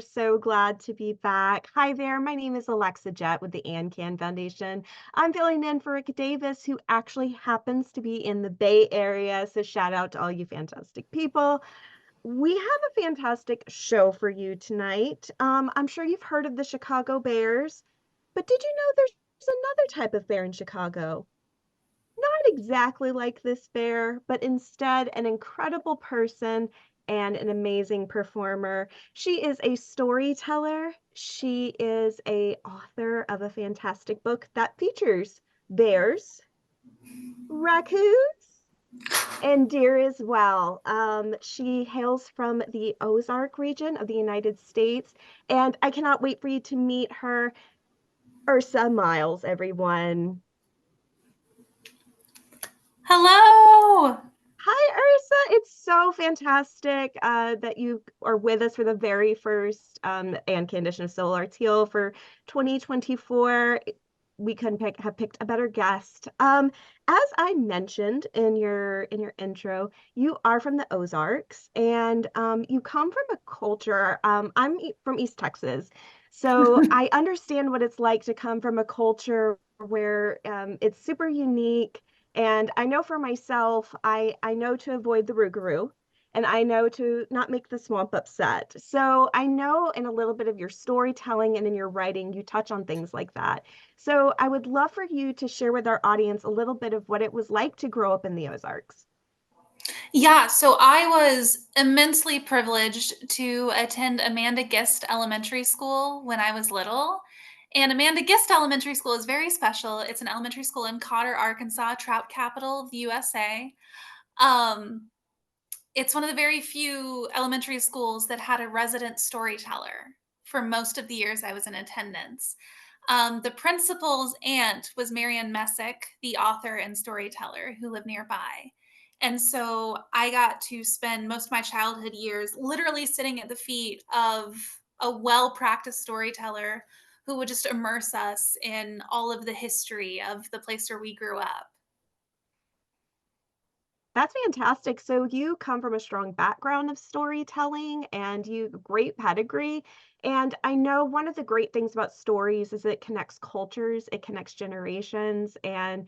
So glad to be back. Hi there. My name is Alexa Jett with the ANCAN Foundation. I'm filling in for Rick Davis, who actually happens to be in the Bay Area. So shout out to all you fantastic people. We have a fantastic show for you tonight. I'm sure you've heard of the Chicago Bears, but did you know there's another type of bear in Chicago? Not exactly like this bear, but instead an incredible person and an amazing performer. She is a storyteller. She is a author of a fantastic book that features bears, raccoons, and deer as well. She hails from the Ozark region of the United States, and I cannot wait for you to meet her. Ursa Miles, everyone. Hello. Hi, Ursa. It's so fantastic that you are with us for the very first and condition of Solar Teal for 2024. We couldn't have picked a better guest. As I mentioned in your intro, you are from the Ozarks and you come from a culture. From East Texas, so I understand what it's like to come from a culture where it's super unique, and I know for myself, I know to avoid the rougarou and I know to not make the swamp upset. So I know in a little bit of your storytelling and in your writing, you touch on things like that. So I would love for you to share with our audience a little bit of what it was like to grow up in the Ozarks. Yeah, so I was immensely privileged to attend Amanda Gist Elementary School when I was little. And Amanda Gist Elementary School is very special. It's an elementary school in Cotter, Arkansas, trout capital of the USA. Um, it's one of the very few elementary schools that had a resident storyteller for most of the years I was in attendance. The principal's aunt was Marianne Messick, the author and storyteller who lived nearby. And so I got to spend most of my childhood years literally sitting at the feet of a well practiced storyteller who would just immerse us in all of the history of the place where we grew up. That's fantastic. So you come from a strong background of storytelling and you great pedigree. And I know one of the great things about stories is it connects cultures, it connects generations, and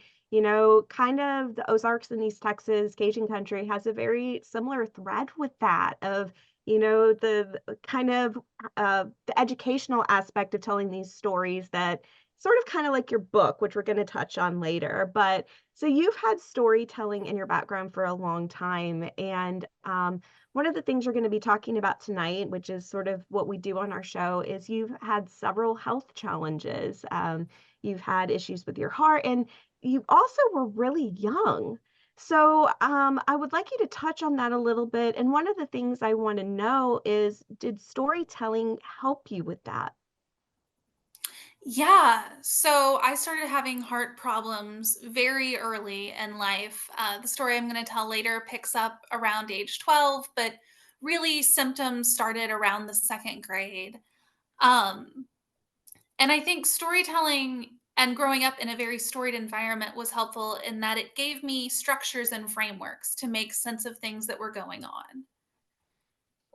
kind of the Ozarks in East Texas, Cajun country has a very similar thread with that of, the kind of the educational aspect of telling these stories that sort of kind of like your book, which we're going to touch on later. But so you've had storytelling in your background for a long time. And one of the things you're going to be talking about tonight, which is sort of what we do on our show, is you've had several health challenges. You've had issues with your heart, and you also were really young. So I would like you to touch on that a little bit. And one of the things I want to know is, did storytelling help you with that? Yeah. So I started having heart problems very early in life. The story I'm going to tell later picks up around age 12, but really symptoms started around the second grade. Um, and I think storytelling and growing up in a very storied environment was helpful in that it gave me structures and frameworks to make sense of things that were going on.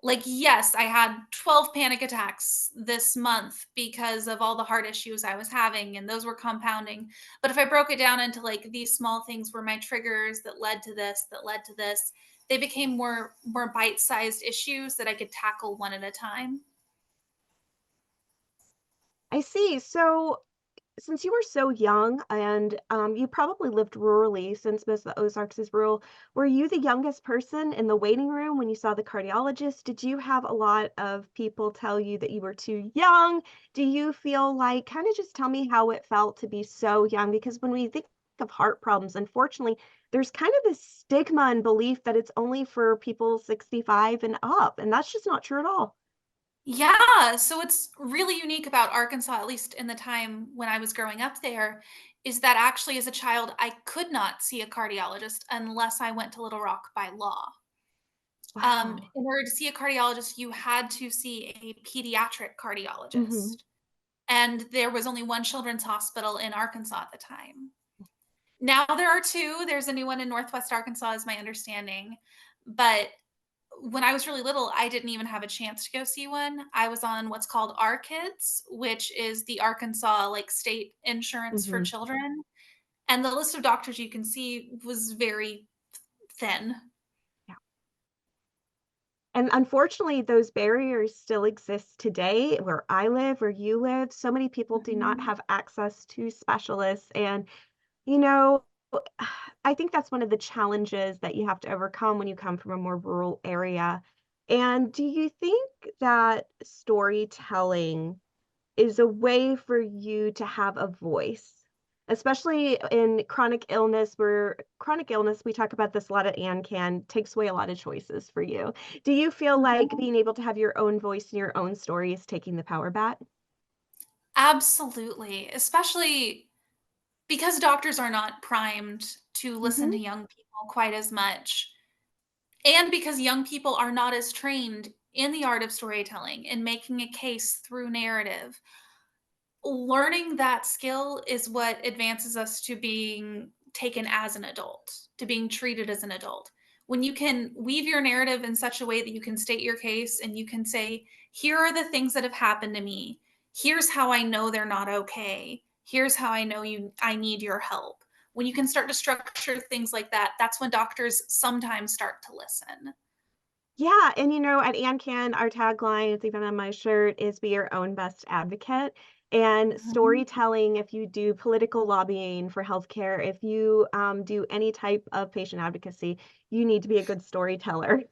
Like, yes, I had 12 panic attacks this month because of all the heart issues I was having, and those were compounding. But if I broke it down into like these small things were my triggers that led to this, they became more bite-sized issues that I could tackle one at a time. I see. So since you were so young and you probably lived rurally since most of the Ozarks is rural, were you the youngest person in the waiting room when you saw the cardiologist? Did you have a lot of people tell you that you were too young? Do you feel like, kind of just tell me how it felt to be so young? Because when we think of heart problems, unfortunately, there's kind of this stigma and belief that it's only for people 65 and up, and that's just not true at all. Yeah, so it's really unique about Arkansas, at least in the time when I was growing up there, is that actually as a child, I could not see a cardiologist unless I went to Little Rock by law. Wow. In order to see a cardiologist, you had to see a pediatric Hmm. cardiologist. And there was only one children's hospital in Arkansas at the time. Now there are two. There's a new one in Northwest Arkansas, is my understanding. But when I was really little, I didn't even have a chance to go see one. I was on what's called ARKids, which is the Arkansas like state insurance for Mhm. children. And the list of doctors you can see was very thin. Yeah. And unfortunately, those barriers still exist today where I live, where you live. So many people do not Mhm. have access to specialists. And, you know, I think that's one of the challenges that you have to overcome when you come from a more rural area. And do you think that storytelling is a way for you to have a voice, especially in chronic illness, where chronic illness, we talk about this a lot at ANCAN, takes away a lot of choices for you. Do you feel like Mhm. being able to have your own voice and your own story is taking the power back? Absolutely, especially because doctors are not primed to listen to Mhm. young people quite as much, and because young people are not as trained in the art of storytelling and making a case through narrative. Learning that skill is what advances us to being taken as an adult, to being treated as an adult. When you can weave your narrative in such a way that you can state your case and you can say, here are the things that have happened to me. Here's how I know they're not okay. Here's how I know I need your help. When you can start to structure things like that, that's when doctors sometimes start to listen. Yeah, and at ANCAN, our tagline, it's even on my shirt, is "Be your own best advocate." And Mhm. storytelling, if you do political lobbying for healthcare, if you do any type of patient advocacy, you need to be a good storyteller.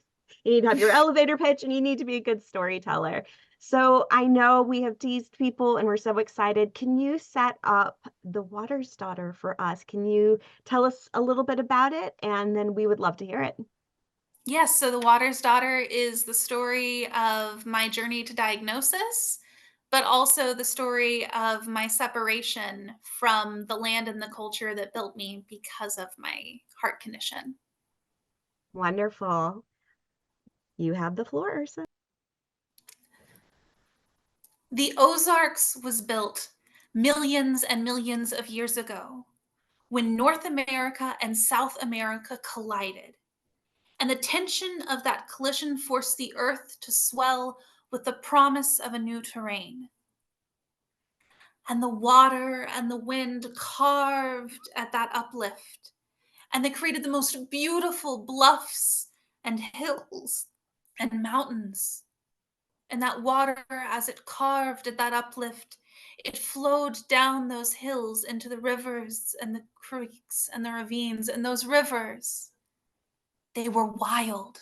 You need to have your elevator pitch, and you need to be a good storyteller. So I know we have teased people, and we're so excited. Can you set up the Water's Daughter for us? Can you tell us a little bit about it? And then we would love to hear it. Yes, so The Water's Daughter is the story of my journey to diagnosis, but also the story of my separation from the land and the culture that built me because of my heart condition. Wonderful. You have the floor, Ursa. The Ozarks was built millions and millions of years ago when North America and South America collided. And the tension of that collision forced the earth to swell with the promise of a new terrain. And the water and the wind carved at that uplift. And they created the most beautiful bluffs and hills and mountains. And that water, as it carved at that uplift, it flowed down those hills into the rivers and the creeks and the ravines. And those rivers, they were wild.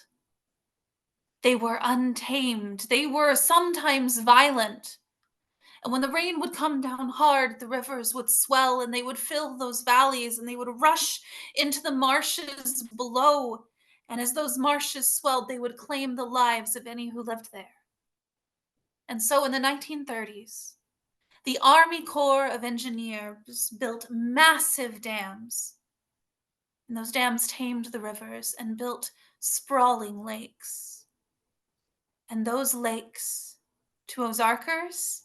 They were untamed. They were sometimes violent. And when the rain would come down hard, the rivers would swell and they would fill those valleys and they would rush into the marshes below. And as those marshes swelled, they would claim the lives of any who lived there. And so in the 1930s, the Army Corps of Engineers built massive dams. And those dams tamed the rivers and built sprawling lakes. And those lakes, to Ozarkers,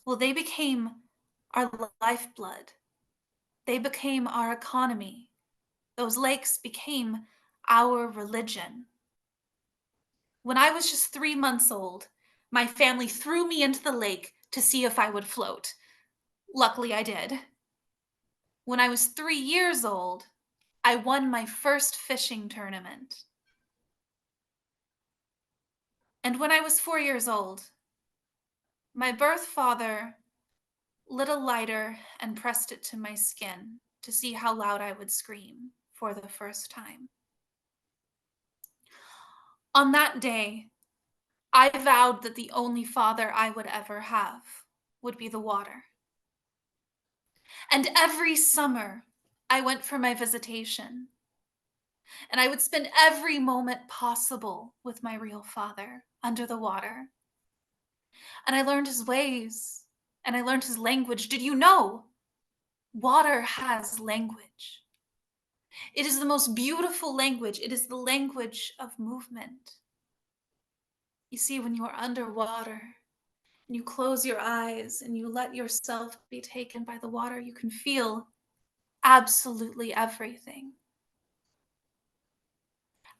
well, they became our lifeblood. They became our economy. Those lakes became our religion. When I was just 3 months old, my family threw me into the lake to see if I would float. Luckily, I did. When I was 3 years old, I won my first fishing tournament. And when I was 4 years old, my birth father lit a lighter and pressed it to my skin to see how loud I would scream for the first time. On that day, I vowed that the only father I would ever have would be the water. And every summer, I went for my visitation, and I would spend every moment possible with my real father under the water. And I learned his ways, and I learned his language. Did you know? Water has language. It is the most beautiful language. It is the language of movement. You see, when you are underwater and you close your eyes and you let yourself be taken by the water, you can feel absolutely everything.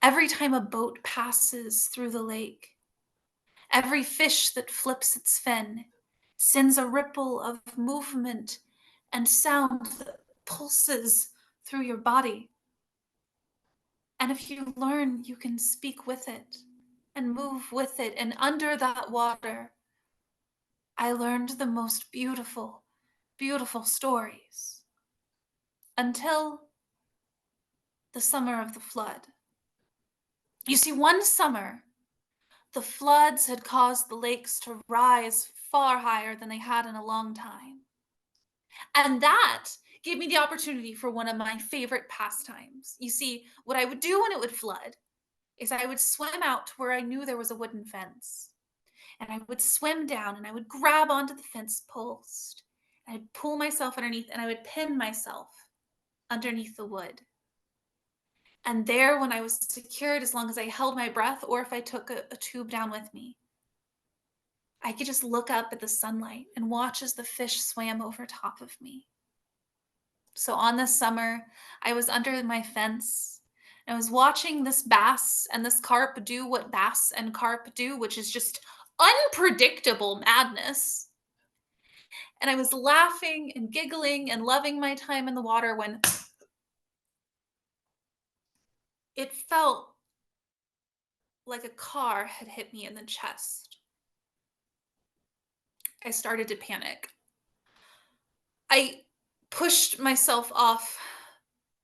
Every time a boat passes through the lake, every fish that flips its fin sends a ripple of movement and sound that pulses through your body. And if you learn, you can speak with it and move with it. And under that water, I learned the most beautiful, beautiful stories until the summer of the flood. You see, one summer, the floods had caused the lakes to rise far higher than they had in a long time. And that gave me the opportunity for one of my favorite pastimes. You see, what I would do when it would flood is I would swim out to where I knew there was a wooden fence. And I would swim down and I would grab onto the fence post. I'd pull myself underneath and I would pin myself underneath the wood. And there, when I was secured, as long as I held my breath or if I took a tube down with me, I could just look up at the sunlight and watch as the fish swam over top of me. So on this summer, I was under my fence. I was watching this bass and this carp do what bass and carp do, which is just unpredictable madness. And I was laughing and giggling and loving my time in the water when it felt like a car had hit me in the chest. I started to panic. I pushed myself off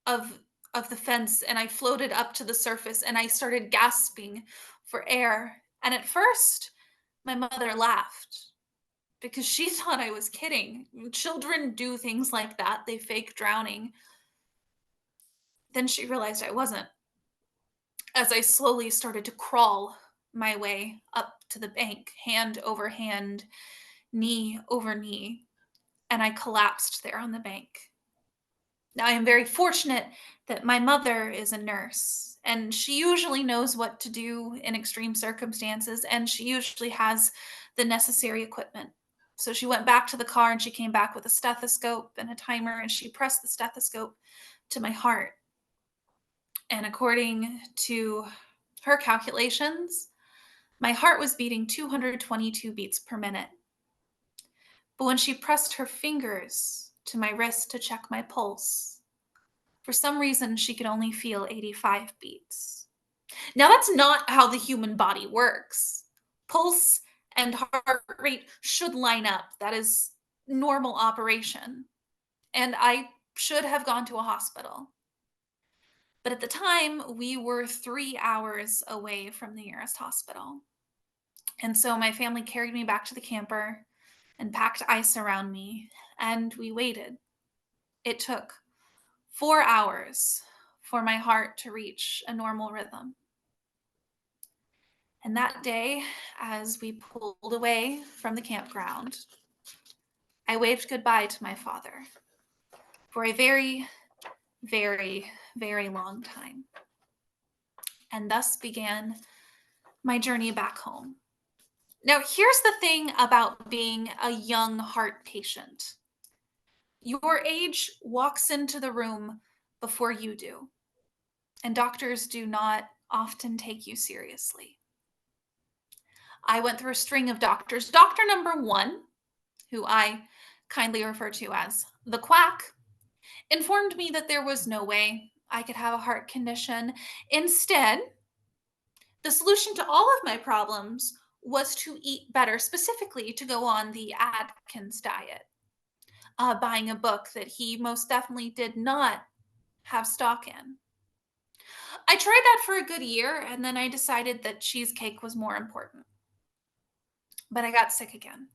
of the fence and I floated up to the surface and I started gasping for air. And at first, my mother laughed because she thought I was kidding. Children do things like that. They fake drowning. Then she realized I wasn't. As I slowly started to crawl my way up to the bank, hand over hand, knee over knee, and I collapsed there on the bank. Now, I am very fortunate that my mother is a nurse, and she usually knows what to do in extreme circumstances, and she usually has the necessary equipment. So she went back to the car and she came back with a stethoscope and a timer, and she pressed the stethoscope to my heart. And according to her calculations, my heart was beating 222 beats per minute. But when she pressed her fingers to my wrist to check my pulse, for some reason, she could only feel 85 beats. Now, that's not how the human body works. Pulse and heart rate should line up. That is normal operation. And I should have gone to a hospital. But at the time, we were 3 hours away from the nearest hospital. And so my family carried me back to the camper and packed ice around me, and we waited. It took 4 hours for my heart to reach a normal rhythm. And that day, as we pulled away from the campground, I waved goodbye to my father for a very, very, very long time. And thus began my journey back home. Now, here's the thing about being a young heart patient. Your age walks into the room before you do, and doctors do not often take you seriously. I went through a string of doctors. Doctor number one, who I kindly refer to as the quack, informed me that there was no way I could have a heart condition. Instead, the solution to all of my problems was to eat better, specifically to go on the Atkins diet. Buying a book that he most definitely did not have stock in. I tried that for a good year, and then I decided that cheesecake was more important. But I got sick again.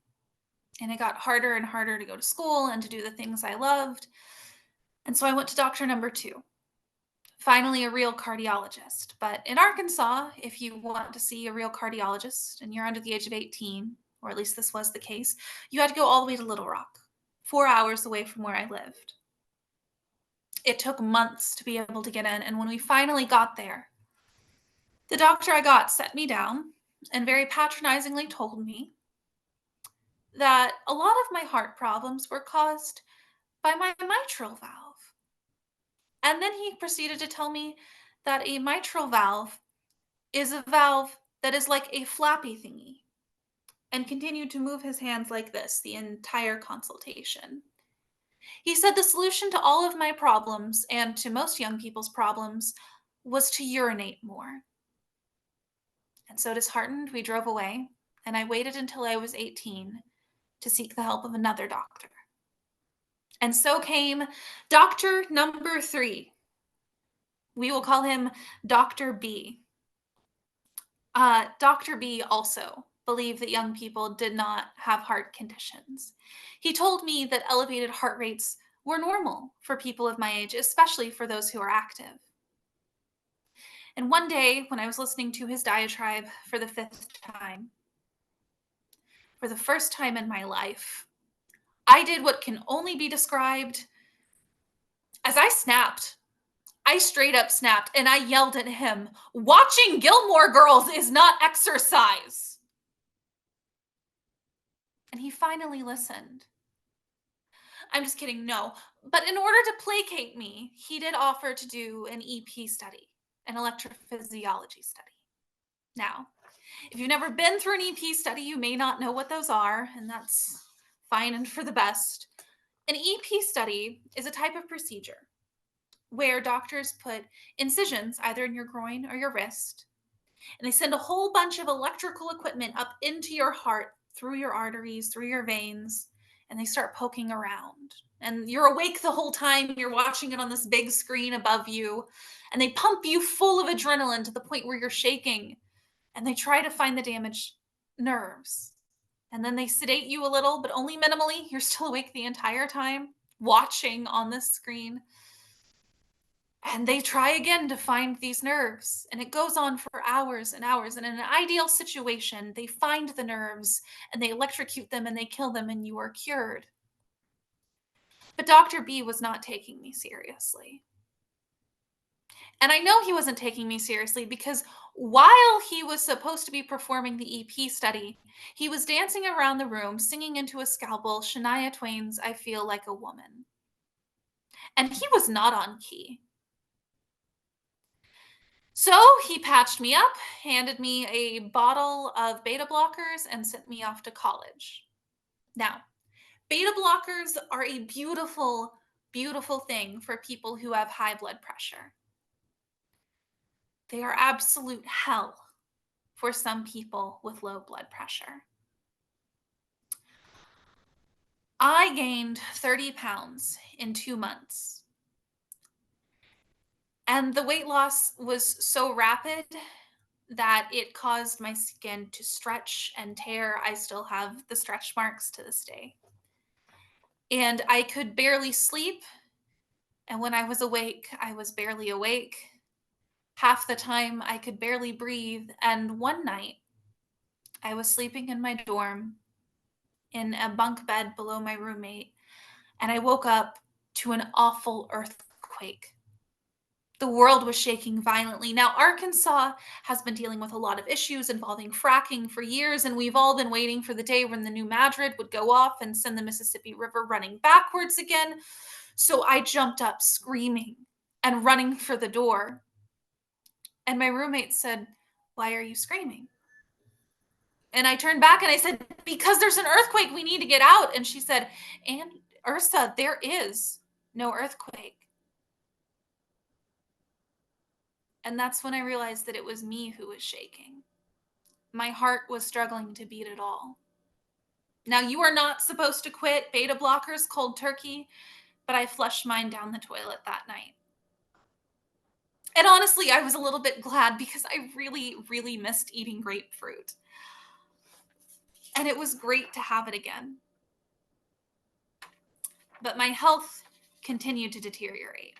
And it got harder and harder to go to school and to do the things I loved. And so I went to doctor number two, finally a real cardiologist. But in Arkansas, if you want to see a real cardiologist and you're under the age of 18, or at least this was the case, you had to go all the way to Little Rock, 4 hours away from where I lived. It took months to be able to get in. And when we finally got there, the doctor I got set me down and very patronizingly told me that a lot of my heart problems were caused by my mitral valve. And then he proceeded to tell me that a mitral valve is a valve that is like a flappy thingy, and continued to move his hands like this the entire consultation. He said the solution to all of my problems, and to most young people's problems, was to urinate more. And so, disheartened, we drove away, and I waited until I was 18 to seek the help of another doctor. And so came doctor number 3. We will call him Dr. B. Dr. B also believed that young people did not have heart conditions. He told me that elevated heart rates were normal for people of my age, especially for those who are active. And one day, when I was listening to his diatribe for the 5th time, for the first time in my life, I did what can only be described as I snapped. I straight up snapped and I yelled at him, "Watching Gilmore Girls is not exercise." And he finally listened. I'm just kidding, no. But in order to placate me, he did offer to do an EP study, an electrophysiology study. Now, if you've never been through an EP study, you may not know what those are, and that's fine and for the best. An EP study is a type of procedure where doctors put incisions either in your groin or your wrist, and they send a whole bunch of electrical equipment up into your heart, through your arteries, through your veins, and they start poking around. And you're awake the whole time, you're watching it on this big screen above you, and they pump you full of adrenaline to the point where you're shaking, and they try to find the damaged nerves. And then they sedate you a little, but only minimally. You're still awake the entire time, watching on this screen. And they try again to find these nerves. And it goes on for hours and hours. And in an ideal situation, they find the nerves and they electrocute them and they kill them, and you are cured. But Dr. B was not taking me seriously. And I know he wasn't taking me seriously because while he was supposed to be performing the EP study, he was dancing around the room singing into a scalpel Shania Twain's I Feel Like a Woman. And he was not on key. So he patched me up, handed me a bottle of beta blockers, and sent me off to college. Now, beta blockers are a beautiful, beautiful thing for people who have high blood pressure. They are absolute hell for some people with low blood pressure. I gained 30 pounds in 2 months. And the weight loss was so rapid that it caused my skin to stretch and tear. I still have the stretch marks to this day. And I could barely sleep. And when I was awake, I was barely awake. Half the time, I could barely breathe. And one night, I was sleeping in my dorm in a bunk bed below my roommate, and I woke up to an awful earthquake. The world was shaking violently. Now, Arkansas has been dealing with a lot of issues involving fracking for years, and we've all been waiting for the day when the New Madrid would go off and send the Mississippi River running backwards again. So I jumped up screaming and running for the door. And my roommate said, "Why are you screaming?" And I turned back and I said, "Because there's an earthquake. We need to get out." And she said, "And Ursa, there is no earthquake." And that's when I realized that it was me who was shaking. My heart was struggling to beat it all. Now, you are not supposed to quit beta blockers cold turkey, but I flushed mine down the toilet that night. And honestly, I was a little bit glad because I really, really missed eating grapefruit. And it was great to have it again. But my health continued to deteriorate.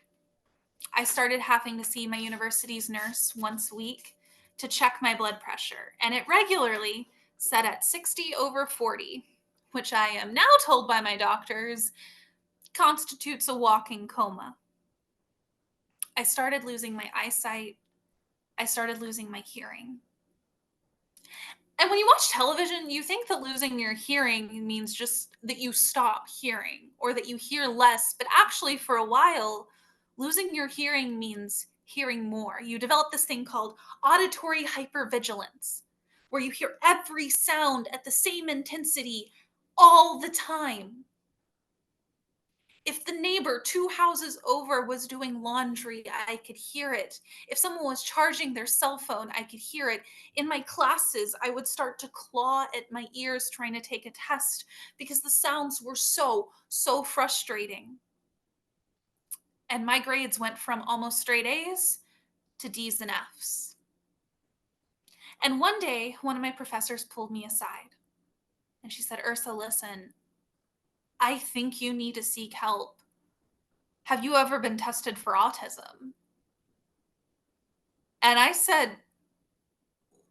I started having to see my university's nurse once a week to check my blood pressure, and it regularly set at 60/40, which I am now told by my doctors constitutes a walking coma. I started losing my eyesight. I started losing my hearing. And when you watch television, you think that losing your hearing means just that you stop hearing or that you hear less. But actually, for a while, losing your hearing means hearing more. You develop this thing called auditory hypervigilance, where you hear every sound at the same intensity all the time. If the neighbor 2 houses over was doing laundry, I could hear it. If someone was charging their cell phone, I could hear it. In my classes, I would start to claw at my ears trying to take a test because the sounds were so frustrating. And my grades went from almost straight A's to D's and F's. And one day, one of my professors pulled me aside and she said, Ursa, listen, I think you need to seek help. Have you ever been tested for autism? And I said,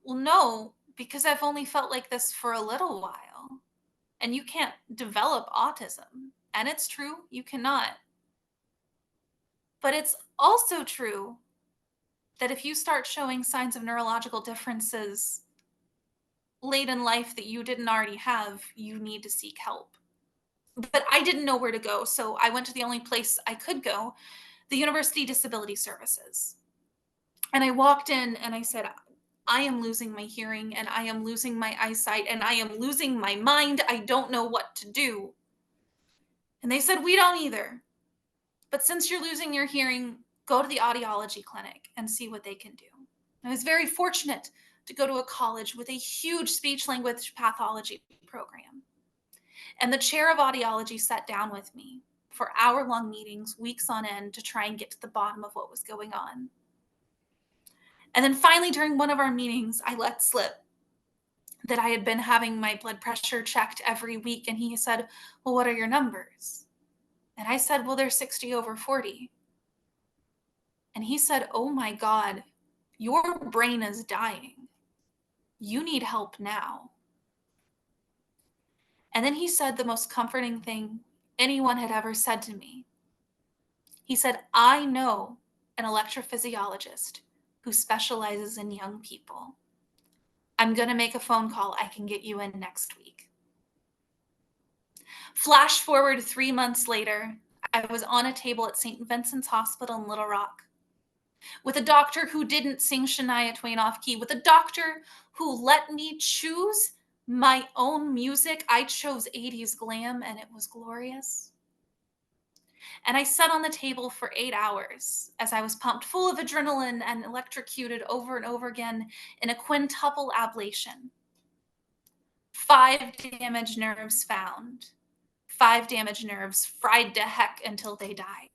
well, no, because I've only felt like this for a little while. And you can't develop autism. And it's true, you cannot. But it's also true that if you start showing signs of neurological differences late in life that you didn't already have, you need to seek help. But I didn't know where to go. So I went to the only place I could go, the University Disability Services. And I walked in and I said, I am losing my hearing and I am losing my eyesight and I am losing my mind. I don't know what to do. And they said, we don't either. But since you're losing your hearing, go to the audiology clinic and see what they can do. I was very fortunate to go to a college with a huge speech language pathology program. And the chair of audiology sat down with me for hour-long meetings, weeks on end, to try and get to the bottom of what was going on. And then finally, during one of our meetings, I let slip that I had been having my blood pressure checked every week. And he said, well, what are your numbers? And I said, well, they're 60/40. And he said, oh my God, your brain is dying. You need help now. And then he said the most comforting thing anyone had ever said to me. He said, I know an electrophysiologist who specializes in young people. I'm going to make a phone call. I can get you in next week. Flash forward 3 months later, I was on a table at St. Vincent's Hospital in Little Rock with a doctor who didn't sing Shania Twain off key, with a doctor who let me choose my own music. I chose 80s glam and it was glorious. And I sat on the table for 8 hours as I was pumped full of adrenaline and electrocuted over and over again in a quintuple ablation. 5 damaged nerves found. 5 damaged nerves fried to heck until they died.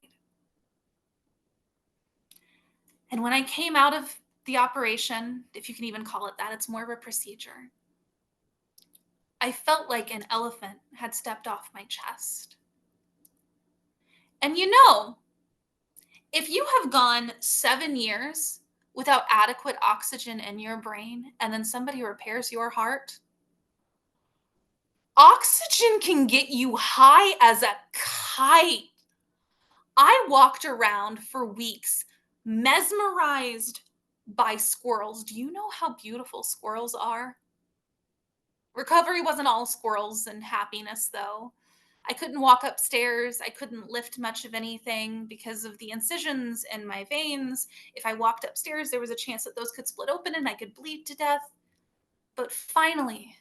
And when I came out of the operation, if you can even call it that, it's more of a procedure, I felt like an elephant had stepped off my chest. And you know, if you have gone 7 years without adequate oxygen in your brain and then somebody repairs your heart, oxygen can get you high as a kite. I walked around for weeks mesmerized by squirrels. Do you know how beautiful squirrels are? Recovery wasn't all squirrels and happiness, though. I couldn't walk upstairs. I couldn't lift much of anything because of the incisions in my veins. If I walked upstairs, there was a chance that those could split open and I could bleed to death. But finally,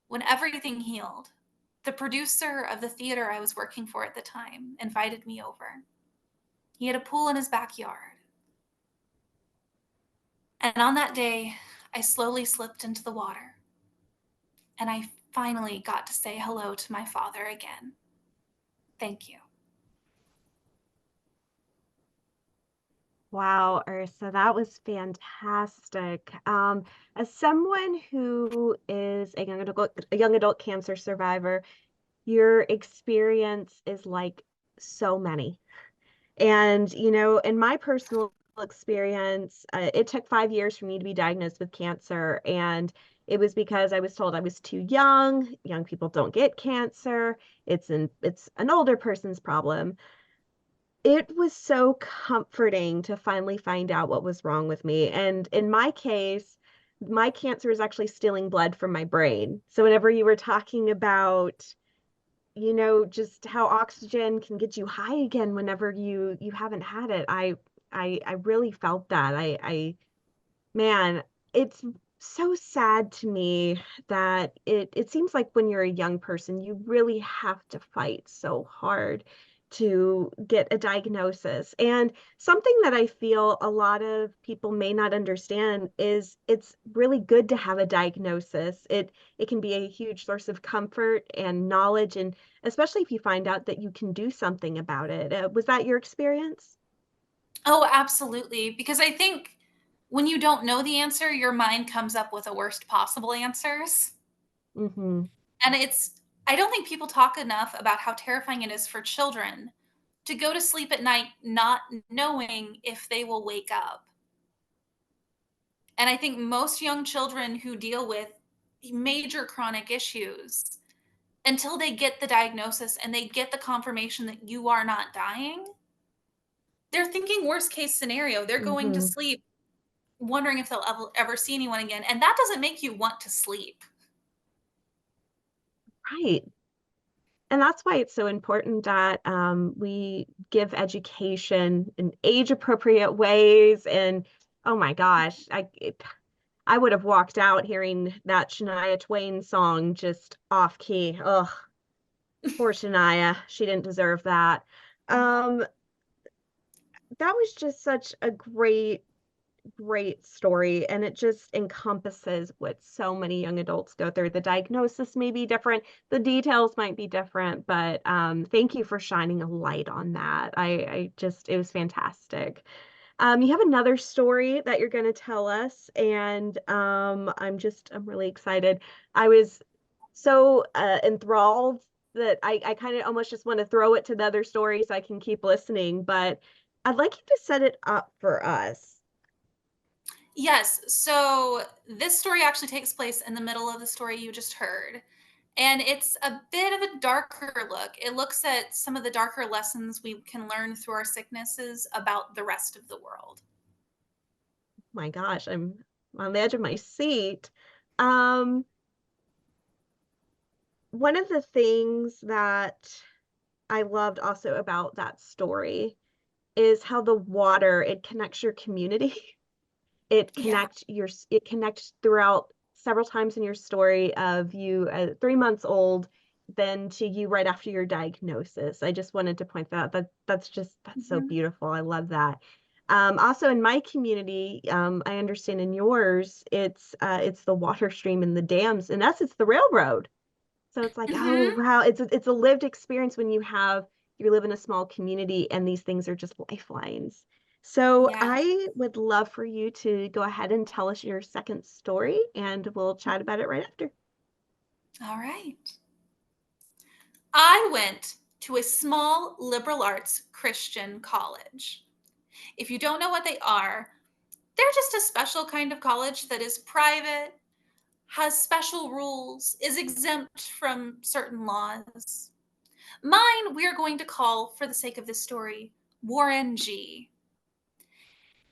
when everything healed, the producer of the theater I was working for at the time invited me over. He had a pool in his backyard. And on that day, I slowly slipped into the water. And I finally got to say hello to my father again. Thank you. Wow, Ursa, that was fantastic. As someone who is a young adult cancer survivor, your experience is like so many. And, in my personal experience, it took 5 years for me to be diagnosed with cancer. And it was because I was told I was too young. Young people don't get cancer. It's an older person's problem. It was so comforting to finally find out what was wrong with me. And in my case, my cancer is actually stealing blood from my brain. So whenever you were talking about, just how oxygen can get you high again whenever you haven't had it, I really felt that. Man, it's so sad to me that it seems like when you're a young person, you really have to fight so hard to get a diagnosis. And something that I feel a lot of people may not understand is it's really good to have a diagnosis. It can be a huge source of comfort and knowledge, and especially if you find out that you can do something about it. Was that your experience? Oh, absolutely. Because I think when you don't know the answer, your mind comes up with the worst possible answers. Hmm. And I don't think people talk enough about how terrifying it is for children to go to sleep at night not knowing if they will wake up. And I think most young children who deal with major chronic issues, until they get the diagnosis and they get the confirmation that you are not dying, they're thinking worst case scenario. They're going to Hmm. sleep wondering if they'll ever see anyone again. And that doesn't make you want to sleep. Right. And that's why it's so important that we give education in age appropriate ways. And oh my gosh, I would have walked out hearing that Shania Twain song just off key. Ugh, poor Shania. She didn't deserve that. Um, that was just such a great story, and it just encompasses what so many young adults go through. The diagnosis may be different, the details might be different, but thank you for shining a light on that. I just, it was fantastic. You have another story that you're going to tell us, and I'm really excited. I was so enthralled that I kind of almost just want to throw it to the other story so I can keep listening, but I'd like you to set it up for us. Yes. So this story actually takes place in the middle of the story you just heard. And it's a bit of a darker look. It looks at some of the darker lessons we can learn through our sicknesses about the rest of the world. My gosh, I'm on the edge of my seat. Um, One of the things that I loved also about that story is how the water, it connects your community. Yeah. It connects throughout several times in your story of you 3 months old, then to you right after your diagnosis. I just wanted to point that out. That's so Mhm. beautiful. I love that. Also in my community, I understand in yours, it's the water stream and the dams, and us, it's the railroad. So it's like, oh Mhm. wow, it's a lived experience when you live in a small community and these things are just lifelines. So Yeah. I would love for you to go ahead and tell us your second story and we'll chat Mhm. about it right after. All right. I went to a small liberal arts Christian college. If you don't know what they are, they're just a special kind of college that is private, has special rules, is exempt from certain laws. Mine, we are going to call, for the sake of this story, Warren G.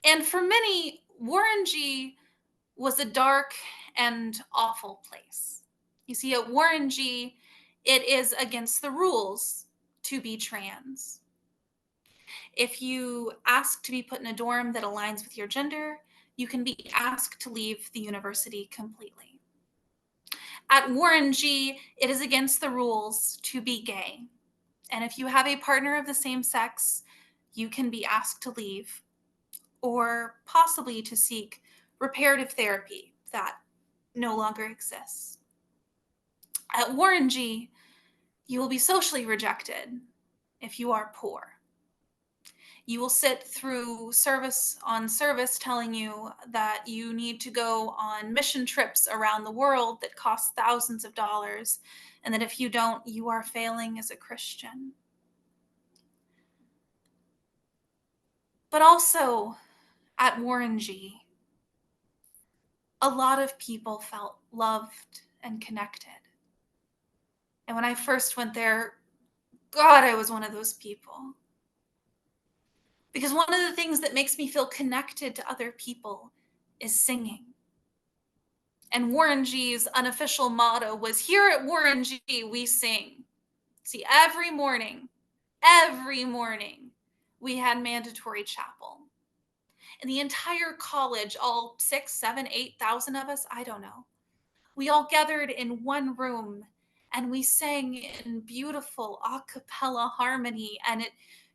And for many, Warren G was a dark and awful place. You see, at Warren G, it is against the rules to be trans. If you ask to be put in a dorm that aligns with your gender, you can be asked to leave the university completely. At Warren G, it is against the rules to be gay. And if you have a partner of the same sex, you can be asked to leave or possibly to seek reparative therapy that no longer exists. At Warren G, you will be socially rejected if you are poor. You will sit through service on service telling you that you need to go on mission trips around the world that cost thousands of dollars, and that if you don't, you are failing as a Christian. But also at Warren G, a lot of people felt loved and connected. And when I first went there, God, I was one of those people. Because one of the things that makes me feel connected to other people is singing. And Warren G's unofficial motto was, "Here at Warren G, we sing." See, every morning, we had mandatory chapel. And the entire college, all 6, 7, 8,000 of us, I don't know, we all gathered in one room and we sang in beautiful a cappella harmony, and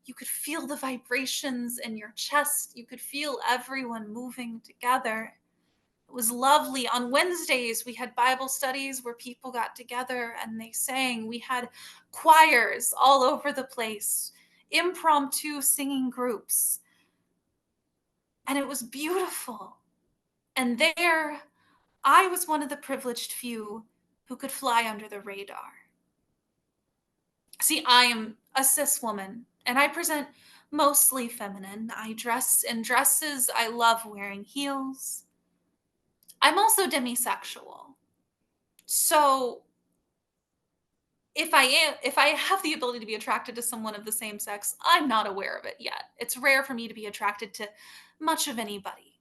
you could feel the vibrations in your chest. You could feel everyone moving together. It was lovely. On Wednesdays, we had Bible studies where people got together and they sang. We had choirs all over the place, impromptu singing groups, and it was beautiful. And there, I was one of the privileged few who could fly under the radar. See, I am a cis woman and I present mostly feminine. I dress in dresses. I love wearing heels. I'm also demisexual. So if I have the ability to be attracted to someone of the same sex, I'm not aware of it yet. It's rare for me to be attracted to much of anybody.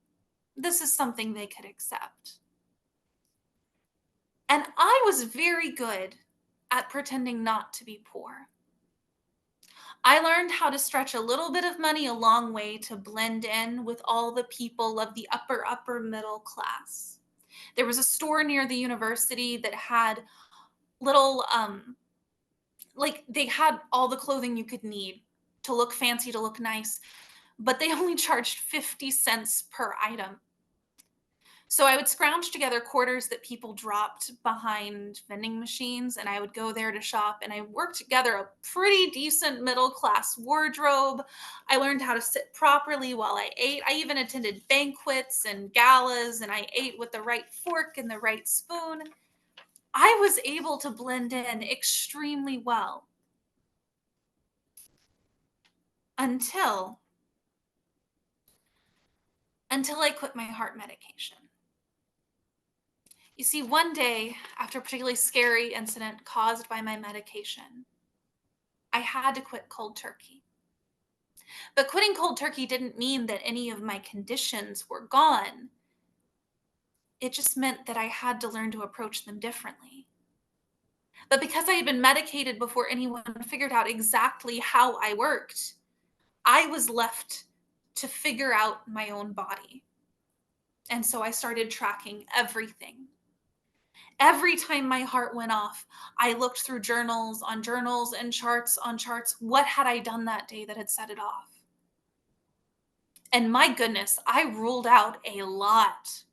This is something they could accept. And I was very good at pretending not to be poor. I learned how to stretch a little bit of money a long way to blend in with all the people of the upper middle class. There was a store near the university that had little, like, they had all the clothing you could need to look fancy, to look nice, but they only charged 50 cents per item. So I would scrounge together quarters that people dropped behind vending machines, and I would go there to shop, and I worked together a pretty decent middle class wardrobe. I learned how to sit properly while I ate. I even attended banquets and galas, and I ate with the right fork and the right spoon. I was able to blend in extremely well until I quit my heart medication. You see, one day, after a particularly scary incident caused by my medication, I had to quit cold turkey. But quitting cold turkey didn't mean that any of my conditions were gone. It just meant that I had to learn to approach them differently. But because I had been medicated before anyone figured out exactly how I worked, I was left to figure out my own body. And so I started tracking everything. Every time my heart went off, I looked through journals on journals and charts on charts. What had I done that day that had set it off? And my goodness, I ruled out a lot.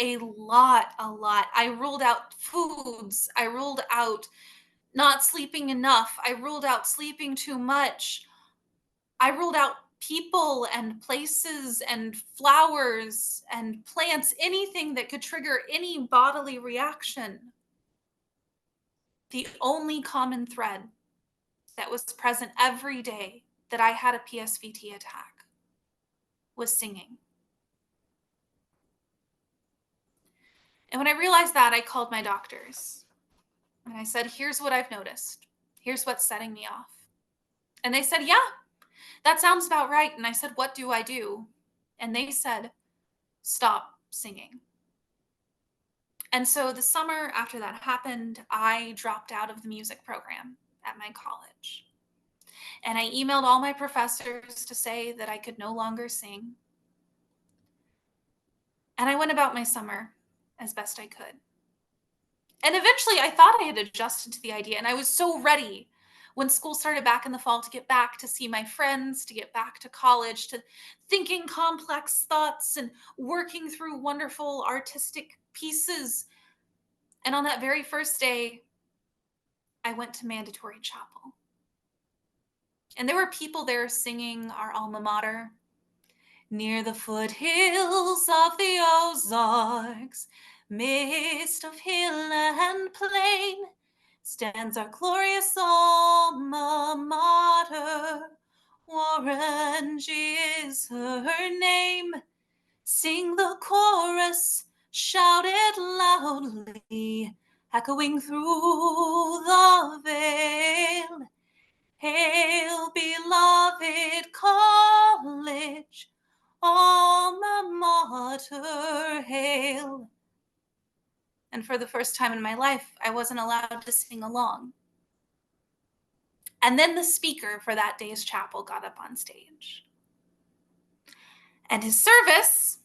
A lot, a lot. I ruled out foods. I ruled out not sleeping enough. I ruled out sleeping too much. I ruled out people and places and flowers and plants, anything that could trigger any bodily reaction. The only common thread that was present every day that I had a PSVT attack was singing. And when I realized that, I called my doctors and I said, here's what I've noticed. Here's what's setting me off. And they said, yeah, that sounds about right. And I said, what do I do? And they said, stop singing. And so the summer after that happened, I dropped out of the music program at my college. And I emailed all my professors to say that I could no longer sing. And I went about my summer as best I could. And eventually I thought I had adjusted to the idea, and I was so ready when school started back in the fall to get back to see my friends, to get back to college, to thinking complex thoughts and working through wonderful artistic pieces. And on that very first day, I went to mandatory chapel. And there were people there singing our alma mater. Near the foothills of the Ozarks, midst of hill and plain, stands our glorious alma mater. Orange is her name. Sing the chorus, shout it loudly, echoing through the vale. Hail, beloved college, alma mater, hail. And for the first time in my life, I wasn't allowed to sing along. And then the speaker for that day's chapel got up on stage. And his service,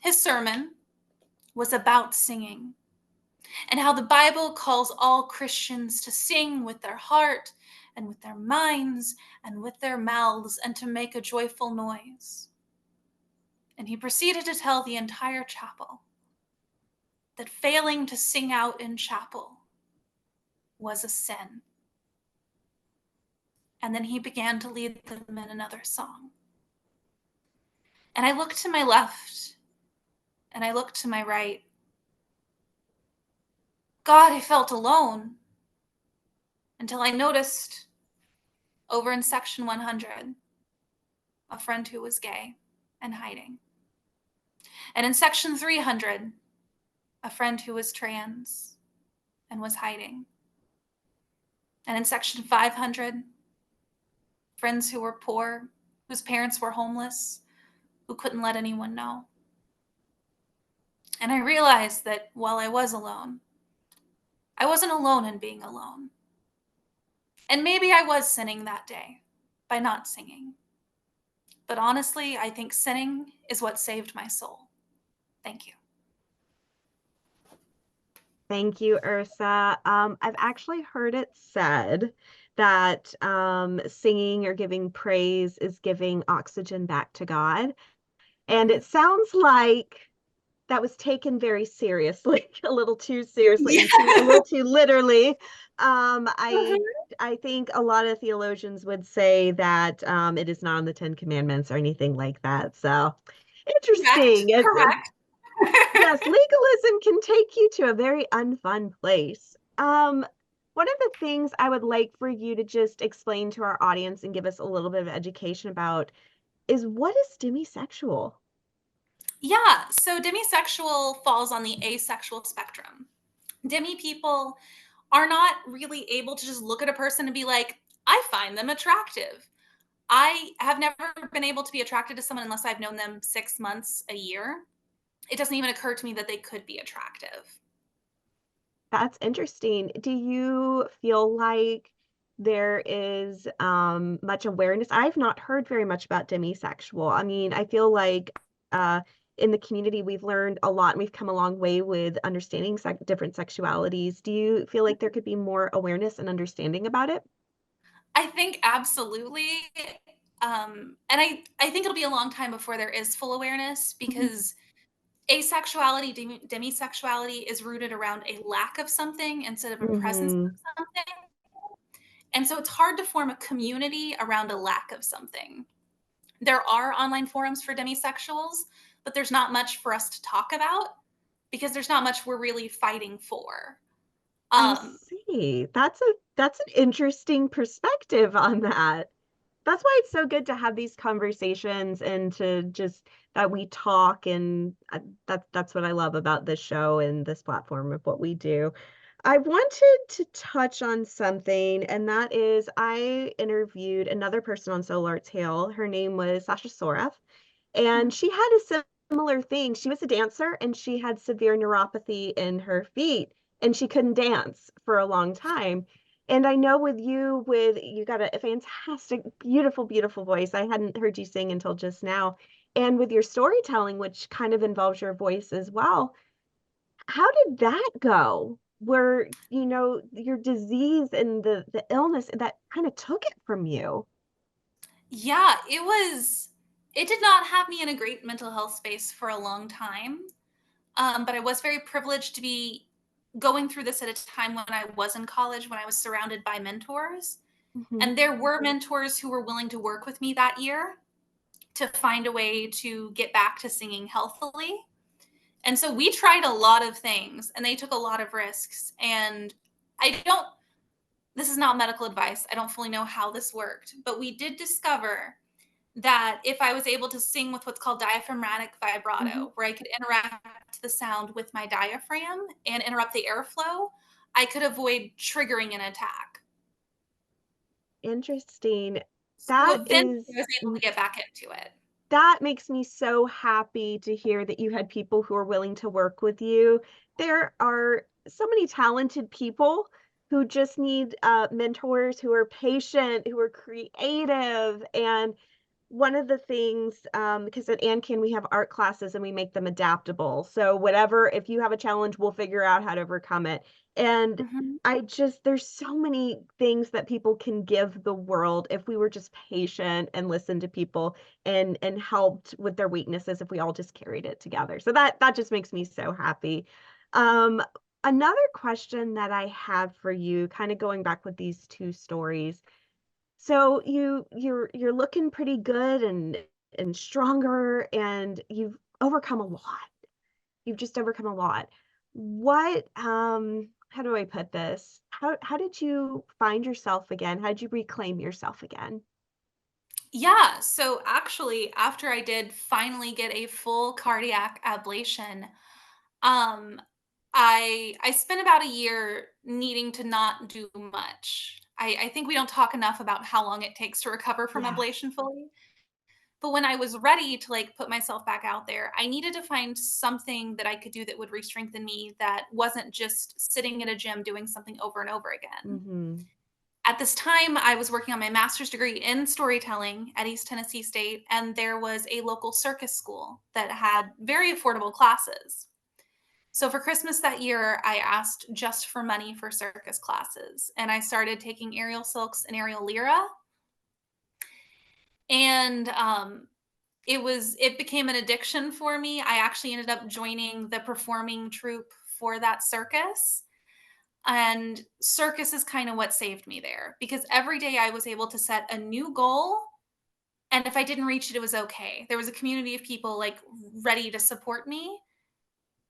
his sermon, was about singing and how the Bible calls all Christians to sing with their heart and with their minds and with their mouths and to make a joyful noise. And he proceeded to tell the entire chapel that failing to sing out in chapel was a sin. And then he began to lead them in another song. And I looked to my left and I looked to my right. God, I felt alone until I noticed over in section 100 a friend who was gay and hiding. And in section 300, a friend who was trans and was hiding. And in section 500, friends who were poor, whose parents were homeless, who couldn't let anyone know. And I realized that while I was alone, I wasn't alone in being alone. And maybe I was sinning that day by not singing. But honestly, I think sinning is what saved my soul. Thank you. Thank you, Ursa. I've actually heard it said that singing or giving praise is giving oxygen back to God. And Mm-hmm. it sounds like that was taken very seriously, a little too seriously Yeah. and a little too literally. I Mhm. I think a lot of theologians would say that it is not on the Ten Commandments or anything like that. So Correct. interesting. Correct. Yes, legalism can take you to a very unfun place. One of the things I would like for you to just explain to our audience and give us a little bit of education about is what is demisexual? Yeah. So demisexual falls on the asexual spectrum. Demi people are not really able to just look at a person and be like, I find them attractive. I have never been able to be attracted to someone unless I've known them 6 months, a year. It doesn't even occur to me that they could be attractive. That's interesting. Do you feel like there is much awareness? I've not heard very much about demisexual. I mean, I feel like uh, in the community we've learned a lot and we've come a long way with understanding different sexualities. Do you feel like there could be more awareness and understanding about it? I think absolutely. And I think it'll be a long time before there is full awareness Mhm. because asexuality, demisexuality is rooted around a lack of something instead of a presence Mm-hmm. of something. And so it's hard to form a community around a lack of something. There are online forums for demisexuals, but there's not much for us to talk about because there's not much we're really fighting for. I Um, see. That's an interesting perspective on that. That's why it's so good to have these conversations and to just that we talk and that's what I love about this show and this platform of what we do. I wanted to touch on something, and that is I interviewed another person on Solar Tail. Her name was Sasha Soroff, and she had a similar thing. She was a dancer and she had severe neuropathy in her feet and she couldn't dance for a long time. And I know with you got a fantastic, beautiful, beautiful voice. I hadn't heard you sing until just now. And with your storytelling, which kind of involves your voice as well, how did that go? Where, your disease and the illness that kind of took it from you? yeah, it did not have me in a great mental health space for a long time. But I was very privileged to be going through this at a time when I was in college, when I was surrounded by mentors. Hmm. And there were mentors who were willing to work with me that year to find a way to get back to singing healthily. And so we tried a lot of things and they took a lot of risks. And I don't, this is not medical advice. I don't fully know how this worked, but we did discover that if I was able to sing with what's called diaphragmatic Hmm. vibrato, where I could interact the sound with my diaphragm and interrupt the airflow, I could avoid triggering an attack. Interesting. So That eventually I is was able to get back into it. that makes me so happy to hear that you had people who are willing to work with you. There are so many talented people who just need mentors who are patient, who are creative, and one of the things, because at ANCAN we have art classes and we make them adaptable. So whatever, if you have a challenge, we'll figure out how to overcome it. And Mhm. there's so many things that people can give the world if we were just patient and listened to people and helped with their weaknesses if we all just carried it together. So that just makes me so happy. Um, Another question that I have for you, kind of going back with these two stories. So you're looking pretty good and stronger, and you've overcome a lot. You've just overcome a lot. What how do I put this? How did you find yourself again? How did you reclaim yourself again? Yeah, so actually, after I did finally get a full cardiac ablation, um, I spent about a year needing to not do much. I think we don't talk enough about how long it takes to recover from Yes. ablation fully. But when I was ready to like put myself back out there, I needed to find something that I could do that would re-strengthen me that wasn't just sitting in a gym doing something over and over again. Mm-hmm. At this time, I was working on my master's degree in storytelling at East Tennessee State, and there was a local circus school that had very affordable classes. So for Christmas that year, I asked just for money for circus classes, and I started taking aerial silks and aerial lyra. And it became an addiction for me. I actually ended up joining the performing troupe for that circus. And circus is kind of what saved me there because every day I was able to set a new goal. And if I didn't reach it, it was okay. There was a community of people like ready to support me.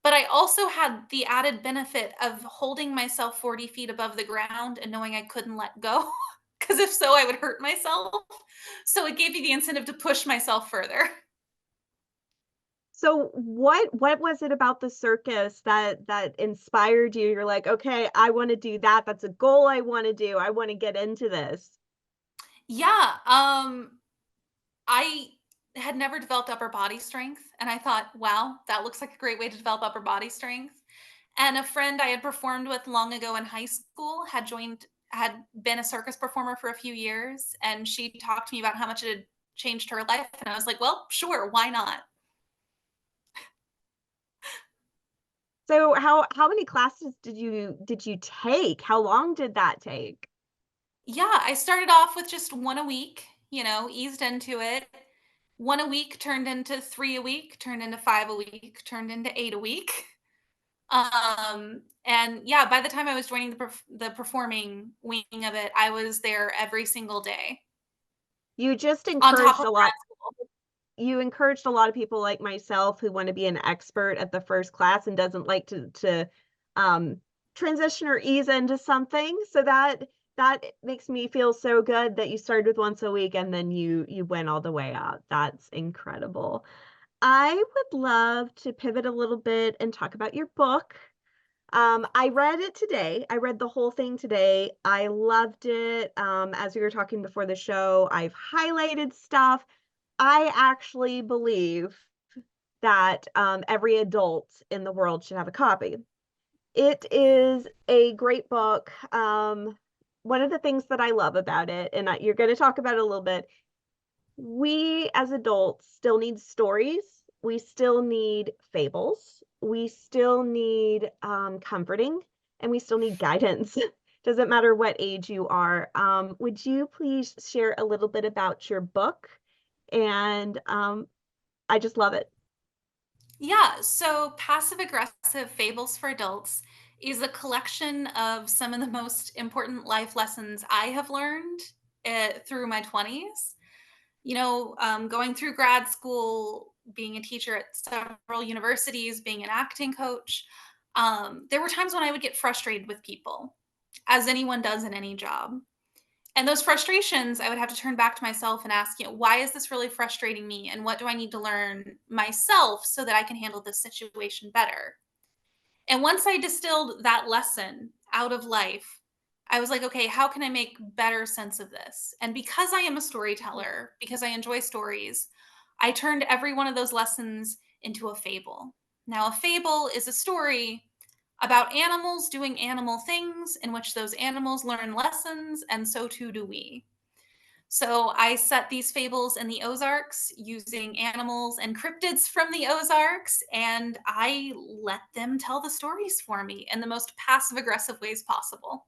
But I also had the added benefit of holding myself 40 feet above the ground and knowing I couldn't let go. Because if so, I would hurt myself. So it gave me the incentive to push myself further. So what was it about the circus that inspired you? You're like, okay, I want to do that. That's a goal I want to do. I want to get into this. Yeah. I had never developed upper body strength, and I thought, wow, that looks like a great way to develop upper body strength. And a friend I had performed with long ago in high school had been a circus performer for a few years, and she talked to me about how much it had changed her life. And I was like, well, sure, why not? So how many classes did you take? How long did that take? Yeah, I started off with just one a week, eased into it. One a week turned into three a week, turned into five a week, turned into eight a week. And yeah, by the time I was joining the performing wing of it, I was there every single day You just on top encouraged of a grad lot school. you encouraged a lot of people like myself who want to be an expert at the first class and doesn't like to um transition or ease into something. So that makes me feel so good that you started with once a week and then you went all the way up. That's incredible. I would love to pivot a little bit and talk about your book. I read it today. I read the whole thing today. I loved it. As we were talking before the show, I've highlighted stuff. I actually believe that every adult in the world should have a copy. It is a great book. One of the things that I love about it, and you're going to talk about it a little bit, we as adults still need stories. We still need fables. We still need comforting, and we still need guidance. Doesn't matter what age you are. Would you please share a little bit about your book? And I just love it. Yeah, so Passive Aggressive Fables for Adults is a collection of some of the most important life lessons I have learned through my 20s. Going through grad school, being a teacher at several universities, being an acting coach, there were times when I would get frustrated with people, as anyone does in any job. And those frustrations, I would have to turn back to myself and ask, why is this really frustrating me? And what do I need to learn myself so that I can handle this situation better? And once I distilled that lesson out of life, I was like, okay, how can I make better sense of this? And because I am a storyteller, because I enjoy stories, I turned every one of those lessons into a fable. Now, a fable is a story about animals doing animal things in which those animals learn lessons, and so too do we. So I set these fables in the Ozarks using animals and cryptids from the Ozarks, and I let them tell the stories for me in the most passive aggressive ways possible.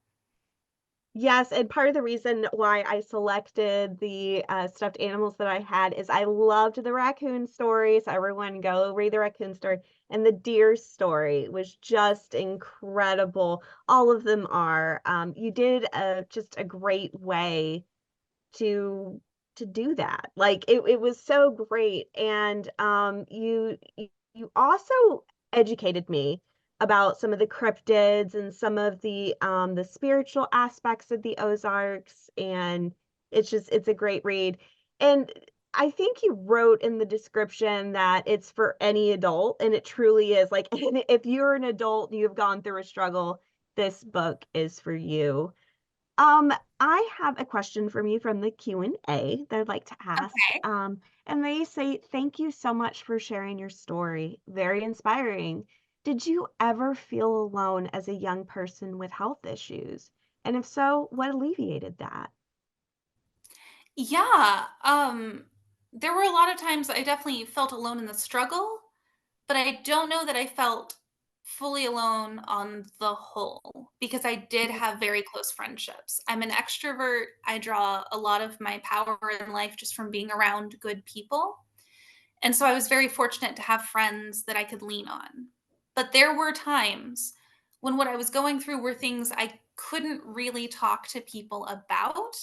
Yes, and part of the reason why I selected the stuffed animals that I had is I loved the raccoon story. So everyone go read the raccoon story. And the deer story was just incredible. All of them are. You did just a great way to to do that. Like it was so great. And you also educated me about some of the cryptids and some of the spiritual aspects of the Ozarks. And it's a great read. And I think you wrote in the description that it's for any adult, and it truly is. Like if you're an adult and you've gone through a struggle, this book is for you. Um, I have a question from you from the Q&A that I'd like to ask. Okay. And they say, thank you so much for sharing your story. Very inspiring. Did you ever feel alone as a young person with health issues? And if so, what alleviated that? Yeah, there were a lot of times I definitely felt alone in the struggle, but I don't know that I felt fully alone on the whole because I did Mm, have very close friendships. I'm an extrovert. I draw a lot of my power in life just from being around good people. And so I was very fortunate to have friends that I could lean on. But there were times when what I was going through were things I couldn't really talk to people about.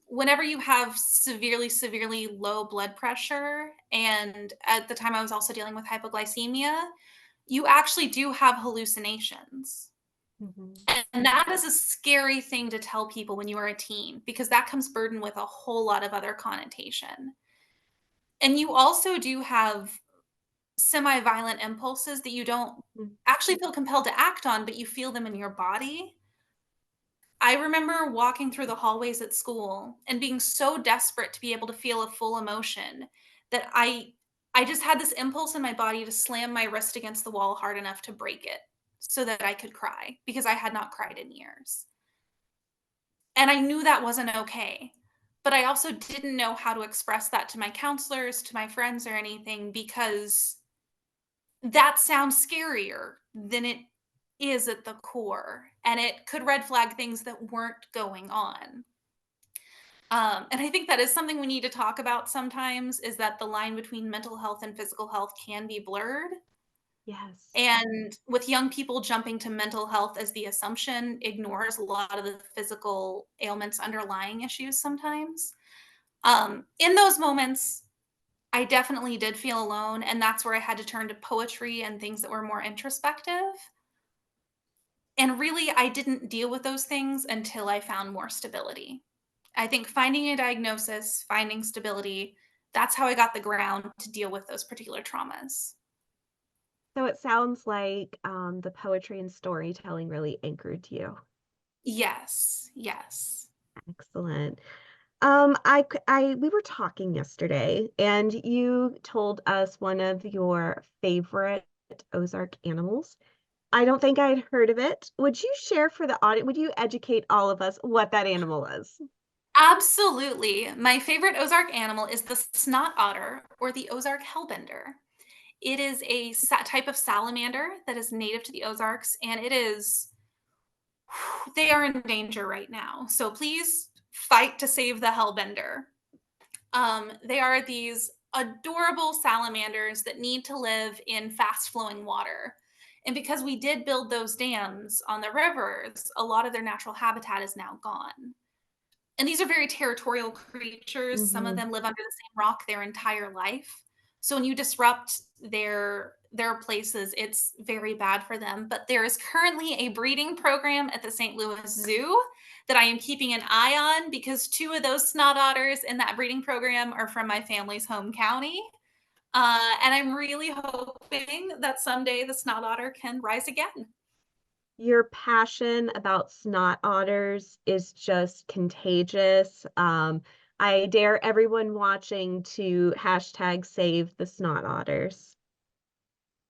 Whenever you have severely low blood pressure, and at the time I was also dealing with hypoglycemia, you actually do have hallucinations. mhm. And that is a scary thing to tell people when you are a teen because that comes burdened with a whole lot of other connotation. And you also do have semi-violent impulses that you don't Mm, actually feel compelled to act on, but you feel them in your body. I remember walking through the hallways at school and being so desperate to be able to feel a full emotion that I just had this impulse in my body to slam my wrist against the wall hard enough to break it so that I could cry because I had not cried in years. And I knew that wasn't okay. But I also didn't know how to express that to my counselors, to my friends, or anything because that sounds scarier than it is at the core. And it could red flag things that weren't going on. And I think that is something we need to talk about sometimes is that the line between mental health and physical health can be blurred. yes. And with young people jumping to mental health as the assumption ignores a lot of the physical ailments underlying issues sometimes. In those moments, I definitely did feel alone. And that's where I had to turn to poetry and things that were more introspective. And really, I didn't deal with those things until I found more stability. I think finding a diagnosis, finding stability, that's how I got the ground to deal with those particular traumas. So it sounds like the poetry and storytelling really anchored you. Yes, yes. Excellent. We were talking yesterday, and you told us one of your favorite Ozark animals. I don't think I'd heard of it. Would you share for the audience? Would you educate all of us what that animal is? Absolutely. My favorite Ozark animal is the snot otter or the Ozark hellbender. It is a type of salamander that is native to the Ozarks, and it is, they are in danger right now. So please fight to save the hellbender. They are these adorable salamanders that need to live in fast flowing water. And because we did build those dams on the rivers, a lot of their natural habitat is now gone. And these are very territorial creatures. Some of Hmm. them live under the same rock their entire life. So when you disrupt their places, it's very bad for them. But there is currently a breeding program at the St. Louis Zoo that I am keeping an eye on because two of those snot otters in that breeding program are from my family's home county. And I'm really hoping that someday the snot otter can rise again. Your passion about snot otters is just contagious. I dare everyone watching to hashtag save the snot otters.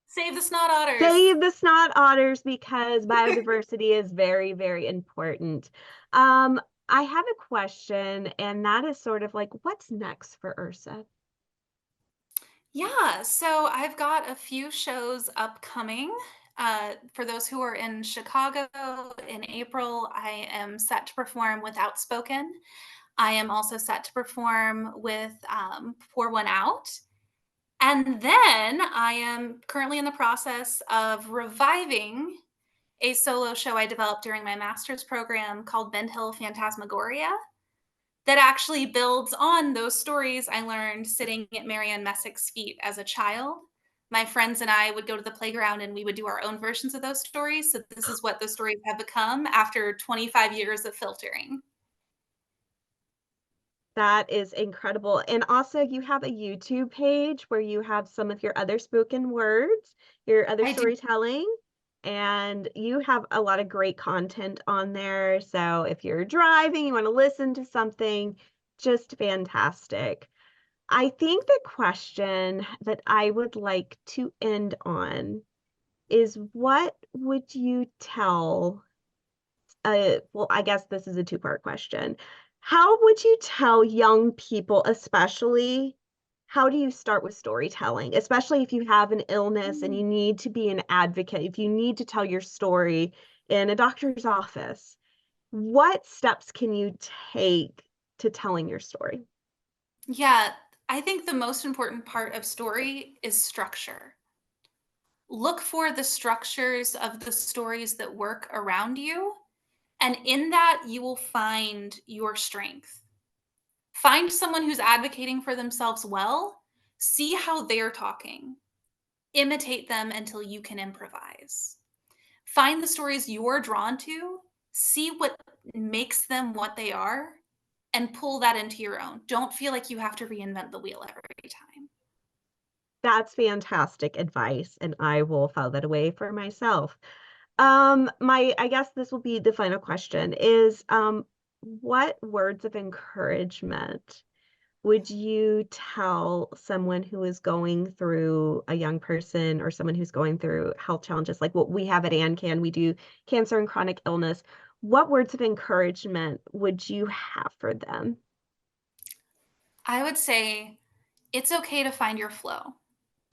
Save the snot otters. Save the snot otters because biodiversity is very, very important. Um, I have a question, and that is sort of like, what's next for Ursa? Yeah, so I've got a few shows upcoming. For those who are in Chicago in April, I am set to perform with Outspoken. I am also set to perform with Pour One Out. And then I am currently in the process of reviving a solo show I developed during my master's program called Bend Hill Phantasmagoria that actually builds on those stories I learned sitting at Marianne Messick's feet as a child. My friends and I would go to the playground and we would do our own versions of those stories. So this is what those stories have become after 25 years of filtering. That is incredible. And also, you have a YouTube page where you have some of your other spoken words, your other I do. storytelling, and you have a lot of great content on there. So if you're driving, you want to listen to something, just fantastic. I think the question that I would like to end on is what would you tell well, I guess this is a two-part question. How would you tell young people, especially, how do you start with storytelling, especially if you have an illness and you Mm. need to be an advocate, if you need to tell your story in a doctor's office? What steps can you take to telling your story? Yeah, I think the most important part of story is structure. Look for the structures of the stories that work around you. And in that, you will find your strength. Find someone who's advocating for themselves well. See how they're talking. Imitate them until you can improvise. Find the stories you're drawn to. See what makes them what they are and pull that into your own. Don't feel like you have to reinvent the wheel every time. That's fantastic advice, and I will file that away for myself. I guess this will be the final question is, what words of encouragement would you tell someone who is going through a young person or someone who's going through health challenges like what we have at ANCAN? We do cancer and chronic illness. What words of encouragement would you have for them? I would say it's okay to find your flow.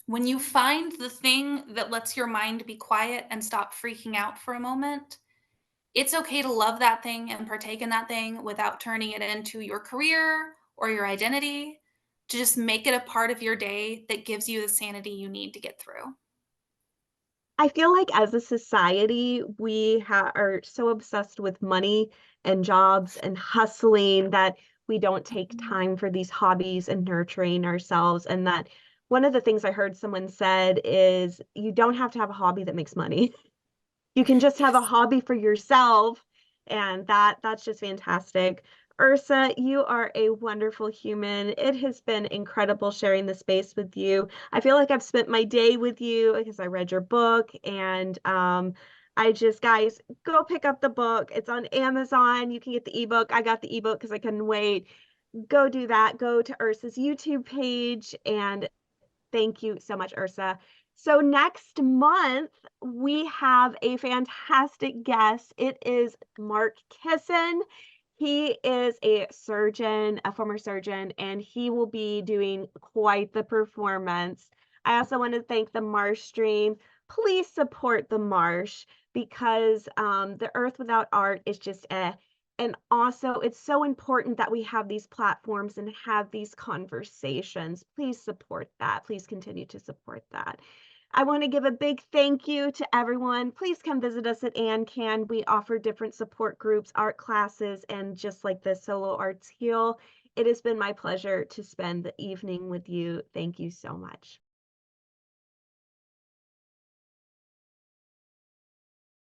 When you find the thing that lets your mind be quiet and stop freaking out for a moment, it's okay to love that thing and partake in that thing without turning it into your career or your identity. To just make it a part of your day that gives you the sanity you need to get through. I feel like as a society, are so obsessed with money and jobs and hustling that we don't take Mhm. time for these hobbies and nurturing ourselves. And that one of the things I heard someone said is you don't have to have a hobby that makes money. You can just have a Yes. hobby for yourself, and that's just fantastic. Ursa, you are a wonderful human. It has been incredible sharing the space with you. I feel like I've spent my day with you because I read your book, and I just, guys, go pick up the book. It's on Amazon. You can get the ebook. I got the ebook because I couldn't wait. Go do that. Go to Ursa's YouTube page and thank you so much, Ursa. So next month, we have a fantastic guest. It is Mark Kisson. He is a surgeon, a former surgeon, and he will be doing quite the performance. I also want to thank the Marsh Stream. Please support the Marsh because the Earth Without Art is just and also, it's so important that we have these platforms and have these conversations. Please support that. Please continue to support that. I want to give a big thank you to everyone. Please come visit us at ANCAN. We offer different support groups, art classes, and just like the Solo Arts Heal. It has been my pleasure to spend the evening with you. Thank you so much.